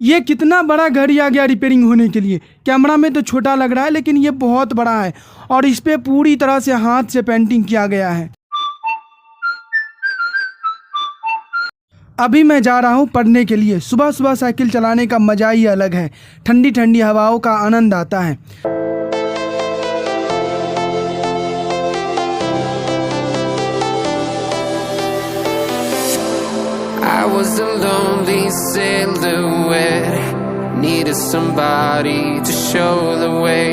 ये कितना बड़ा घड़ी आ गया रिपेयरिंग होने के लिए। कैमरा में तो छोटा लग रहा है लेकिन ये बहुत बड़ा है और इस पे पूरी तरह से हाथ से पेंटिंग किया गया है। अभी मैं जा रहा हूँ पढ़ने के लिए। सुबह सुबह साइकिल चलाने का मज़ा ही अलग है। ठंडी ठंडी हवाओं का आनंद आता है। I was a lonely silhouette, needed somebody to show the way.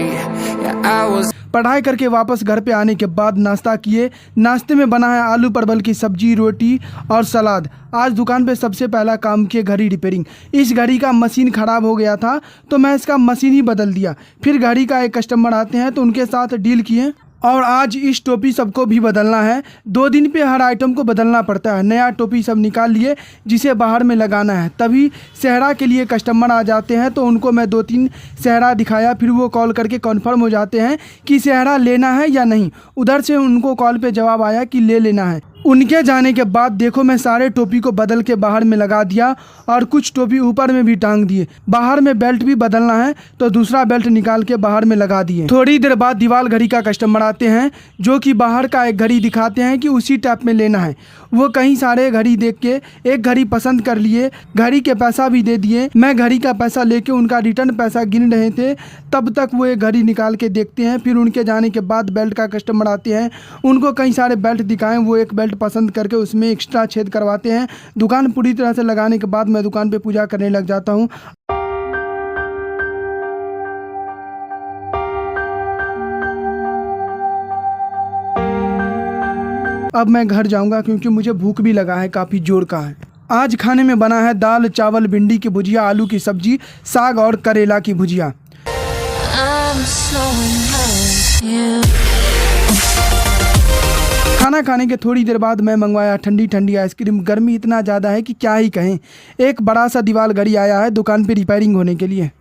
Yeah, I was पढ़ाई करके वापस घर पे आने के बाद नाश्ता किए। नाश्ते में बना है आलू परवल की सब्जी, रोटी और सलाद। आज दुकान पे सबसे पहला काम किए घड़ी रिपेयरिंग। इस घड़ी का मशीन ख़राब हो गया था तो मैं इसका मशीन ही बदल दिया। फिर घड़ी का एक कस्टमर आते हैं तो उनके साथ डील किए और आज इस टोपी सबको भी बदलना है। 2 दिन पे हर आइटम को बदलना पड़ता है। नया टोपी सब निकाल लिए जिसे बाहर में लगाना है। तभी सेहरा के लिए कस्टमर आ जाते हैं तो उनको मैं 2-3 सेहरा दिखाया। फिर वो कॉल करके कन्फर्म हो जाते हैं कि सेहरा लेना है या नहीं। उधर से उनको कॉल पे जवाब आया कि ले लेना है। उनके जाने के बाद देखो मैं सारे टोपी को बदल के बाहर में लगा दिया और कुछ टोपी ऊपर में भी टांग दिए। बाहर में बेल्ट भी बदलना है तो दूसरा बेल्ट निकाल के बाहर में लगा दिए। थोड़ी देर बाद दीवाल घड़ी का कस्टमर आते हैं जो कि बाहर का एक घड़ी दिखाते हैं कि उसी टाइप में लेना है। वो कहीं सारे घड़ी देख के एक घड़ी पसंद कर लिए। घड़ी के पैसा भी दे दिए। मैं घड़ी का पैसा लेके उनका रिटर्न पैसा गिन रहे थे तब तक वो एक घड़ी निकाल के देखते हैं। फिर उनके जाने के बाद बेल्ट का कस्टमर आते हैं। उनको कई सारे बेल्ट दिखाएं। वो एक बेल्ट पसंद करके उसमें एक्स्ट्रा छेद करवाते हैं। दुकान पूरी तरह से लगाने के बाद मैं दुकान पे पूजा करने लग जाता हूँ। अब मैं घर जाऊंगा क्योंकि मुझे भूख भी लगा है, काफ़ी जोर का है। आज खाने में बना है दाल चावल, भिंडी की भुजिया, आलू की सब्जी, साग और करेला की भुजिया। खाना खाने के थोड़ी देर बाद मैं मंगवाया ठंडी ठंडी आइसक्रीम। गर्मी इतना ज़्यादा है कि क्या ही कहें। एक बड़ा सा दीवाल घड़ी आया है दुकान पे रिपेयरिंग होने के लिए।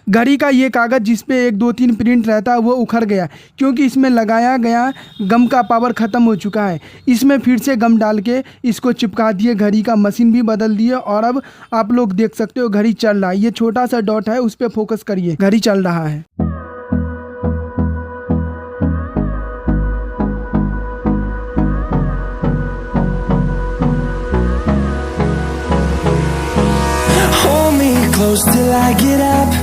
घड़ी का ये कागज़ जिस पे 1-2-3 प्रिंट रहता है वो उखड़ गया क्योंकि इसमें लगाया गया गम का पावर ख़त्म हो चुका है। इसमें फिर से गम डाल के इसको चिपका दिए। घड़ी का मशीन भी बदल दिए और अब आप लोग देख सकते हो घड़ी चल रहा है। ये छोटा सा डॉट है उस पर फोकस करिए, घड़ी चल रहा है। Close till I get up.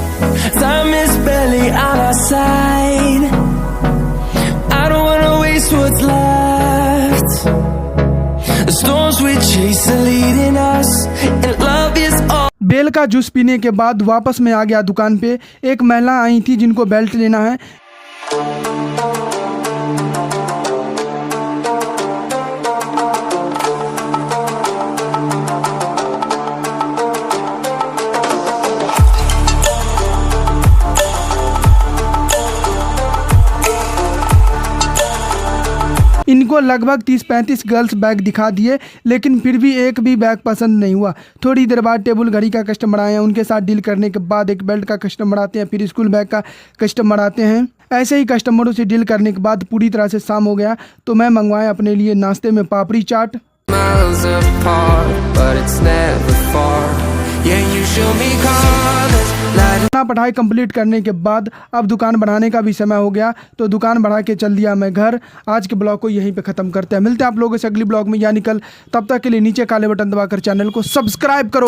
Time is barely on our side. I don't wanna waste what's left. The storms we chase are leading us, and love is all. बेल का जूस पीने के बाद वापस मैं आ गया दुकान पे। एक महिला आई थी जिनको बेल्ट लेना है। इनको लगभग 30-35 गर्ल्स बैग दिखा दिए लेकिन फिर भी एक भी बैग पसंद नहीं हुआ। थोड़ी देर बाद टेबल घड़ी का कस्टमर आए हैं। उनके साथ डील करने के बाद एक बेल्ट का कस्टमर आते हैं। फिर स्कूल बैग का कस्टमर आते हैं। ऐसे ही कस्टमरों से डील करने के बाद पूरी तरह से शाम हो गया तो मैं मंगवाया अपने लिए नाश्ते में पापड़ी चाट। पढ़ाई कंप्लीट करने के बाद अब दुकान बढ़ाने का भी समय हो गया तो दुकान बढ़ा के चल दिया मैं घर। आज के ब्लॉग को यहीं पे ख़त्म करते हैं। मिलते हैं आप लोगों से अगली ब्लॉग में यानी कल। तब तक के लिए नीचे काले बटन दबाकर चैनल को सब्सक्राइब करो।